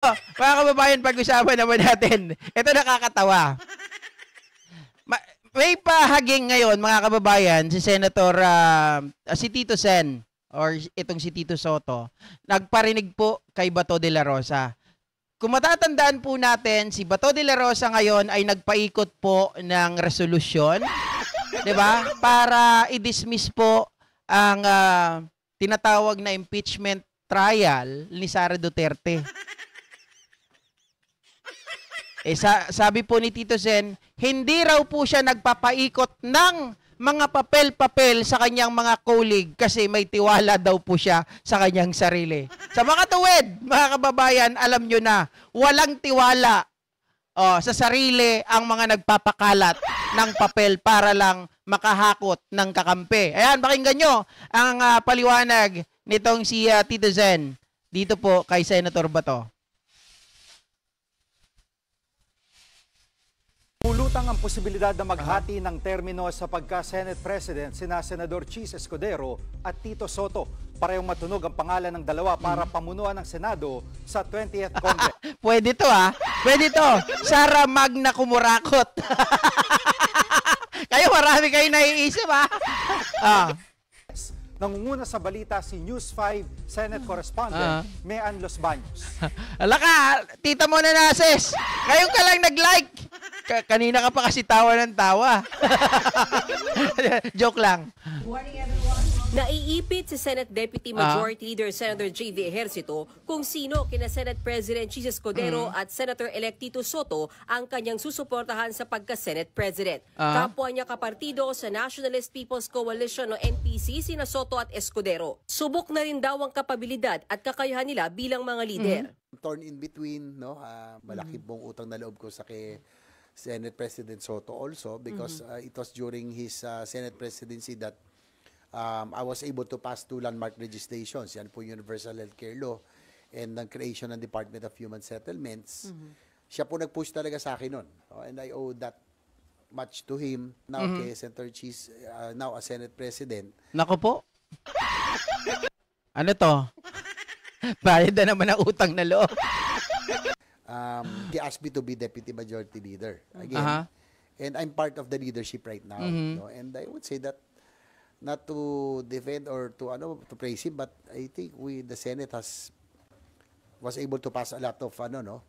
Mga kababayan, pag-usapan naman natin. Ito nakakatawa. May pahaging ngayon, mga kababayan, si Senator, si Tito Sen, or itong si Tito Soto, nagparinig po kay Bato de la Rosa. Kung matatandaan po natin, si Bato de la Rosa ngayon ay nagpaikot po ng resolusyon, di ba? Para i-dismiss po ang tinatawag na impeachment trial ni Sara Duterte. Sabi po ni Tito Sen, hindi raw po siya nagpapaikot ng mga papel-papel sa kanyang mga colleague kasi may tiwala daw po siya sa kanyang sarili. Sa mga tuwid, mga kababayan, alam nyo na, walang tiwala sa sarili ang mga nagpapakalat ng papel para lang makahakot ng kakampi. Ayan, pakinggan nyo ang paliwanag nitong si Tito Sen dito po kay Senator Bato. Pulutang ang posibilidad na maghati ng termino sa pagka-Senate President sina Senador Chis Escudero at Tito Soto. Parehong matunog ang pangalan ng dalawa para pamunuan ng Senado sa 20th Congress. Pwede to Pwede to. Sara Magna Kumurakot. Kayo marami kayo naiisip Nangunguna sa balita si News 5 Senate Correspondent Mean Los Baños. Alaka, tita mo na nases. Ngayon ka lang nag-like. Kanina ka pa kasi tawa ng tawa. Joke lang. Naiipit si Senate Deputy Majority Leader Senator J.V. Ejercito kung sino kina Senate President Chis Escudero at Senator-elect Tito Soto ang kanyang susuportahan sa pagka-Senate President. Kapwa niya kapartido sa Nationalist People's Coalition o NPC sina Soto at Escudero. Subok na rin daw ang kapabilidad at kakayahan nila bilang mga leader. Torn in between, no? Malaki pong utang na loob ko sa kay Senate President Soto also because it was during his Senate presidency that I was able to pass 2 landmark legislations. Yan po Universal Healthcare Law and the creation ng Department of Human Settlements. Siya po nag-push talaga sa akin nun. And I owe that much to him. Now, kay Senator Chis, now a Senate President. Nako po. Ano to? Bayad na naman ang utang na loob. He asked me to be Deputy Majority Leader again. And I'm part of the leadership right now. No? And I would say that not to defend or to praise him, but I think the Senate was able to pass a lot of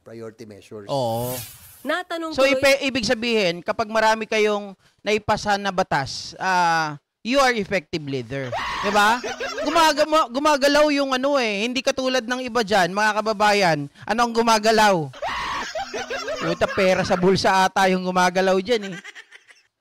priority measures. Oo. Natanong So ibig sabihin, kapag marami kayong naipasa na batas, you are effective leader. 'Di ba? Gumagalaw yung hindi katulad ng iba diyan, mga kababayan. Ano ang gumagalaw? Puta, pera sa bulsa ata yung gumagalaw diyan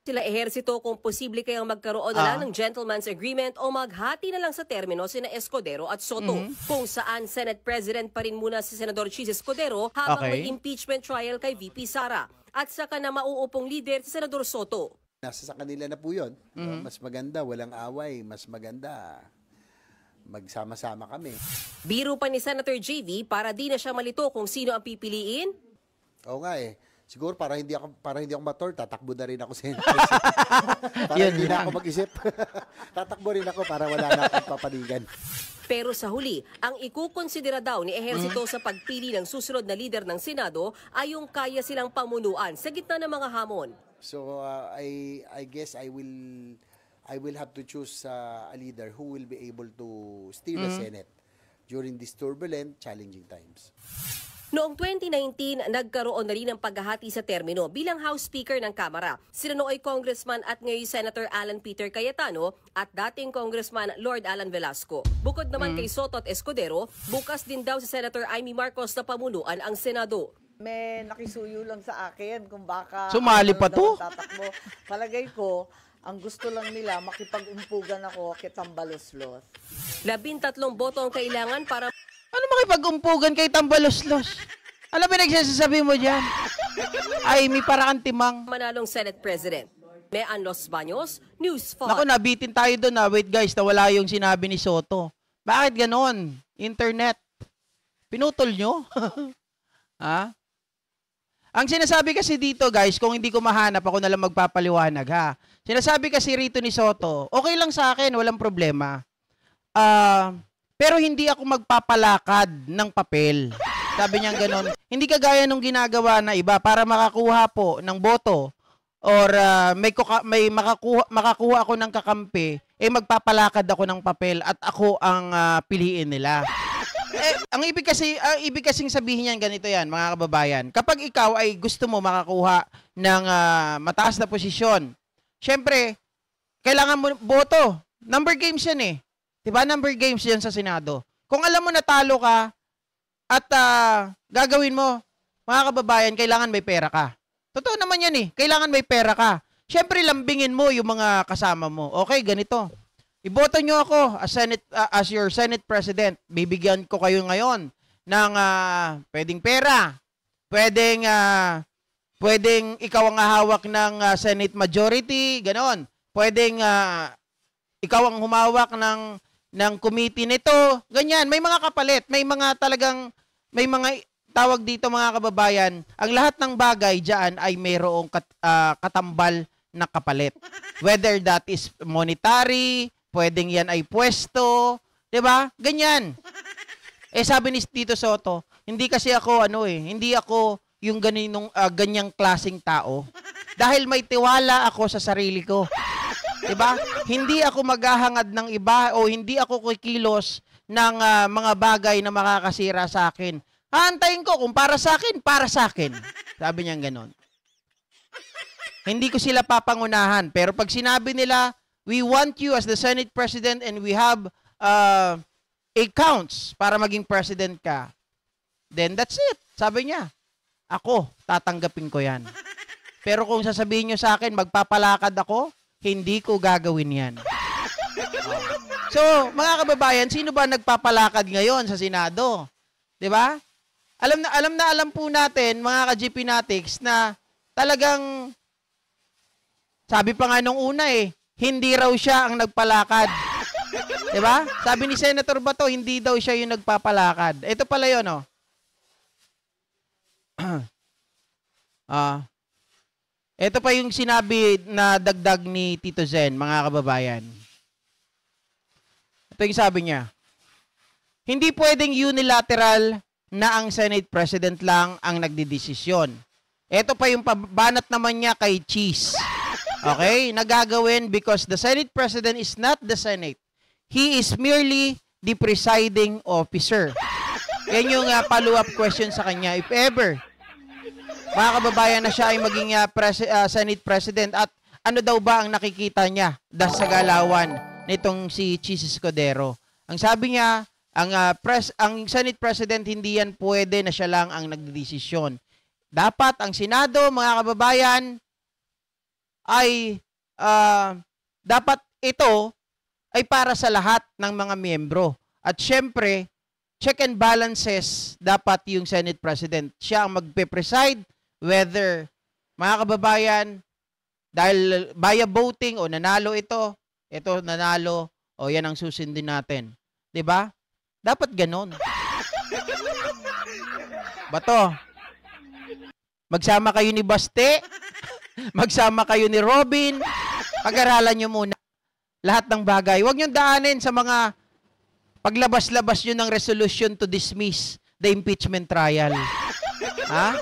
Sila Ejercito kung posible kayang magkaroon na lang ng gentleman's agreement o maghati na lang sa termino sina Escudero at Soto. Kung saan Senate President pa rin muna si Senador Chis Escudero habang may impeachment trial kay VP Sara. At saka na mauupong leader si Senador Soto. Nasa sa kanila na po yun. Mas maganda, walang away. Mas maganda, magsama-sama kami. Biro pa ni Senator JV para di na siya malito kung sino ang pipiliin. Oo nga Siguro para hindi ako mator, tatakbo na rin ako sa para hindi na ako mag-isip. Tatakbo rin ako para wala na akong papanigan. Pero sa huli, ang ikukonsidera daw ni Ejercito sa pagpili ng susunod na leader ng Senado ay yung kaya silang pamunuan sa gitna ng mga hamon. So I guess I will have to choose a leader who will be able to steer the Senate during these turbulent, challenging times. Noong 2019, nagkaroon na rin ng paghahati sa termino bilang House Speaker ng Kamara. Sina nooy Congressman at ngayon Senator Alan Peter Cayetano at dating Congressman Lord Alan Velasco. Bukod naman kay Soto at Escudero, bukas din daw si Senator Amy Marcos na pamunuan ang Senado. May nakisuyo lang sa akin kung baka sumali pa to. Tatakbo. Palagay ko, ang gusto lang nila makipag-umpugan ako kay Tambalos-los. 13 boto ang kailangan para ano makipag-umpugan kay Tambalos-los? Ano pinagsasabi mo dyan? Ay, may parang timang. Manalong Senate President. Mean Los Baños, News 5. Naku, nabitin tayo doon Wait guys, nawala yung sinabi ni Soto. Bakit ganon? Internet. Pinutol nyo? Ang sinasabi kasi dito guys, kung hindi ko mahanap, ako na lang magpapaliwanag Sinasabi kasi rito ni Soto, okay lang sa akin, walang problema. Pero hindi ako magpapalakad ng papel. Sabi niya ganon. Hindi kagaya nung ginagawa na iba para makakuha po ng boto or may makakuha ako ng kakampi, magpapalakad ako ng papel at ako ang piliin nila. Ang ibig kasing sabihin niyan ganito yan, mga kababayan. Kapag ikaw ay gusto mo makakuha ng mataas na posisyon, syempre, kailangan mo boto. Number games yan eh. Diba? Number games yan sa Senado. Kung alam mo natalo ka at gagawin mo, mga kababayan, kailangan may pera ka. Totoo naman yan eh. Kailangan may pera ka. Syempre, lambingin mo yung mga kasama mo. Okay, ganito. Iboto nyo ako as your Senate President. Bibigyan ko kayo ngayon ng pwedeng pera. Pwedeng ikaw ang hawak ng Senate majority, ganon. Pwedeng ikaw ang humawak ng committee nito, ganyan. May mga kapalit, may mga tawag dito mga kababayan, ang lahat ng bagay diyan ay mayroong katambal na kapalit. Whether that is monetary, pwedeng yan ay pwesto, 'di ba? Ganyan. Sabi ni Tito Soto, hindi kasi ako hindi ako yung ganyang klaseng tao. Dahil may tiwala ako sa sarili ko. 'Di ba? Hindi ako maghahangad ng iba o hindi ako kikilos ng mga bagay na makakasira sa akin. Haantayin ko kung para sa akin, para sa akin. Sabi niya ganon. Hindi ko sila papangunahan, pero pag sinabi nila, we want you as the Senate President and we have accounts para maging President ka. Then that's it. Sabi niya, ako, tatanggapin ko yan. Pero kung sasabihin nyo sa akin, magpapalakad ako, hindi ko gagawin yan. So, mga kababayan, sino ba nagpapalakad ngayon sa Senado? 'Di ba? Alam po natin, mga ka-GP Natics, na talagang, sabi pa nga nung una hindi raw siya ang nagpalakad. Diba? Sabi ni Senator Bato, hindi daw siya yung nagpapalakad. Ito pala yun, ito pa yung sinabi na dagdag ni Tito Zen, mga kababayan. Ito yung sabi niya. Hindi pwedeng unilateral na ang Senate President lang ang nagdidesisyon. Ito pa yung banat naman niya kay Cheese. Okay? Nagagawin because the Senate President is not the Senate. He is merely the presiding officer. Yan yung follow-up question sa kanya. If ever, mga kababayan, na siya ay maging Senate President, at ano daw ba ang nakikita niya dahil sa galawan nitong si Cheese Escudero? Ang sabi niya, ang Senate President, hindi yan pwede na siya lang ang nagdedesisyon. Dapat ang Senado, mga kababayan, ay dapat ito ay para sa lahat ng mga miyembro. At syempre, check and balances dapat yung Senate President. Siya ang magpe-preside whether, mga kababayan, dahil via voting o nanalo ito nanalo, o yan ang susundin natin. 'Di ba? Dapat ganon. Bato, magsama kayo ni Baste, magsama kayo ni Robin, pag-aralan nyo muna lahat ng bagay. Huwag nyo daanin sa mga paglabas-labas nyo ng resolution to dismiss the impeachment trial. Ha?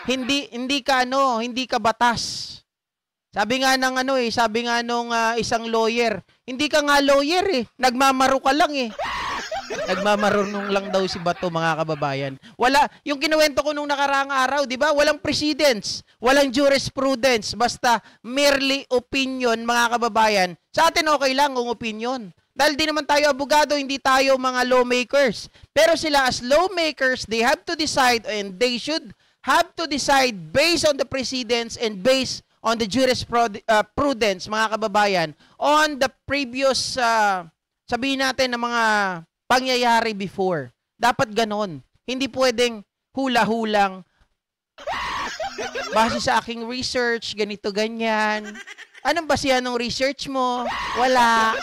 Hindi ka batas. Sabi nga nung isang lawyer, hindi ka nga lawyer nagmamaro ka lang Nagmamarunong lang daw si Bato, mga kababayan. Yung kinuwento ko nung nakaraang araw, di ba? Walang precedents, walang jurisprudence, basta merely opinion, mga kababayan. Sa atin okay lang kung opinion. Dahil di naman tayo abogado, hindi tayo mga lawmakers. Pero sila as lawmakers, they have to decide, and they should have to decide based on the precedents and based on the jurisprudence, mga kababayan, on the previous, sabihin natin, na mga pangyayari before. Dapat ganon. Hindi pwedeng hula-hulang. Base sa aking research, ganito, ganyan. Anong basihan ng research mo? Wala.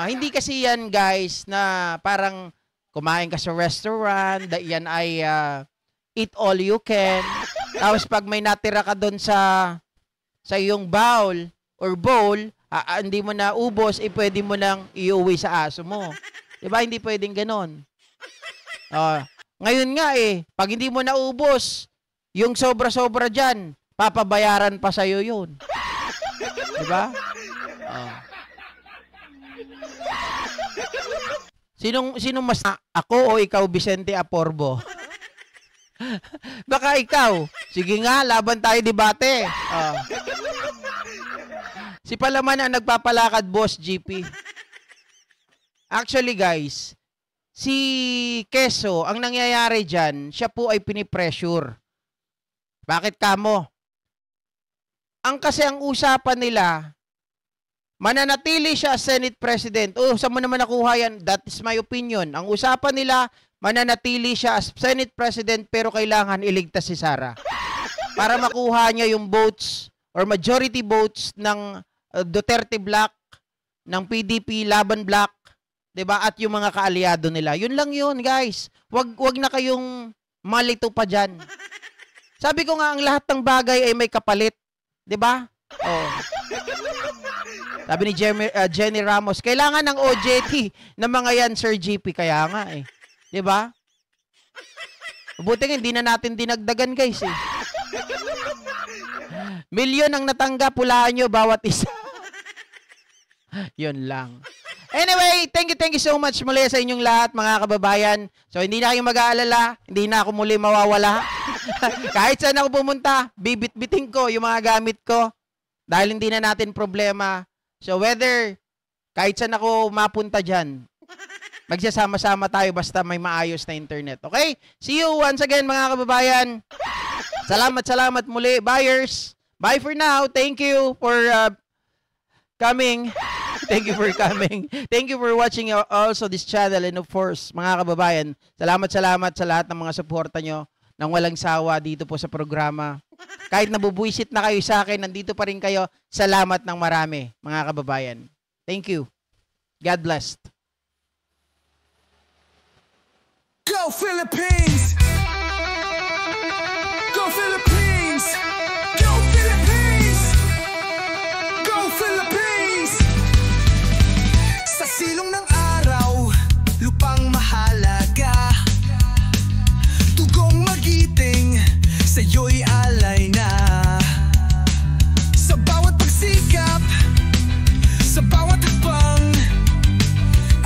Hindi kasi yan, guys, na parang kumain ka sa restaurant, yan ay eat all you can. Tapos pag may natira ka doon sa iyong bowl, hindi mo na ubos, pwede mo nang iuwi sa aso mo. Diba? Hindi pwedeng ganon. Ngayon nga pag hindi mo naubos, yung sobra-sobra dyan, papabayaran pa sa'yo yun. Diba? Sinong mas ako o ikaw, Vicente Aporbo? Baka ikaw. Sige nga, laban tayo debate. Si Palaman ang nagpapalakad, Boss GP. Actually guys, si Quezzo, ang nangyayari dyan, siya po ay pinipressure. Bakit kamo? Kasi ang usapan nila, mananatili siya as Senate President. Saan mo naman nakuha yan? That is my opinion. Ang usapan nila, mananatili siya as Senate President pero kailangan iligtas si Sara. Para makuha niya yung votes or majority votes ng Duterte Black, ng PDP Laban Black, 'di ba? At yung mga kaalyado nila. Yun lang yun, guys. Wag na kayong malito pa diyan. Sabi ko nga ang lahat ng bagay ay may kapalit, 'di ba? Sabi ni Jenny Ramos, kailangan ng OJT ng mga yan, Sir GP, kaya nga 'di ba? Buti nga hindi na natin dinagdagan, guys Milyon ang natanggap, hulaan nyo bawat isa. Yun lang. Anyway, thank you so much muli sa inyong lahat, mga kababayan. So, hindi na kayong mag-aalala, hindi na ako muli mawawala. Kahit saan ako pumunta, bibit-biting ko yung mga gamit ko dahil hindi na natin problema. So, whether kahit saan ako mapunta dyan, magsasama-sama tayo basta may maayos na internet. Okay? See you once again, mga kababayan. Salamat muli, buyers. Bye for now. Thank you for coming. Thank you for coming. Thank you for watching also this channel. And of course, mga kababayan, salamat sa lahat ng mga suporta nyo nang walang sawa dito po sa programa. Kahit nabubuisit na kayo sa akin, nandito pa rin kayo. Salamat ng marami, mga kababayan. Thank you. God bless. Go Philippines! Go Philippines! Go Philippines! Go Philippines! Sa silong ng araw, lupang mahalaga, tugong magiting, sa'yo'y alay na. Sa bawat pagsikap, sa bawat hakbang,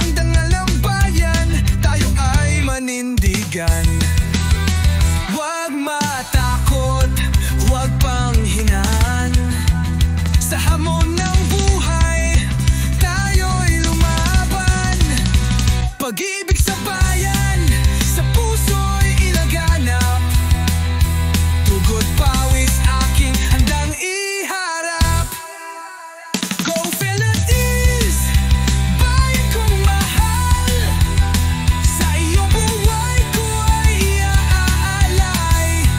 ang dangal ng bayan, tayo ay manindigan. Huwag matakot, huwag panghinaan. Sa hamon ng buhay, tayo'y lumaban. Pag-ibig sa bayan, sa puso'y ilaganap. Tugot pawis aking handang iharap. Go Philippines, bayan kong mahal. Sa iyong buhay ko ay iaalay.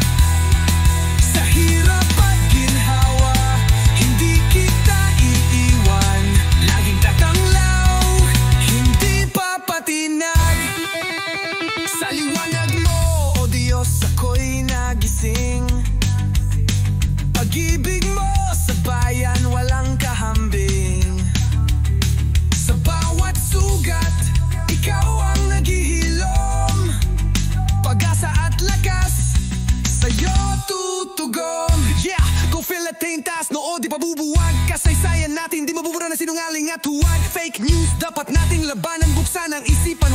Sa hirap at ginhawa, hindi kita iiwan. Laging tatanglaw, hindi papatinag. Sa liwanag mo, o Diyos, ako'y nagising. Pag-ibig mo sa bayan, walang kahambing. Sa bawat sugat, ikaw ang naghihilom. Pag-asa at lakas, sa'yo tutugon. Yeah, go Philippines, taas noo, di pa bubuwag. Kasaysayan natin, di mabubura na sinungaling at huwag. Fake news, dapat nating labanan, buksan ang isipan.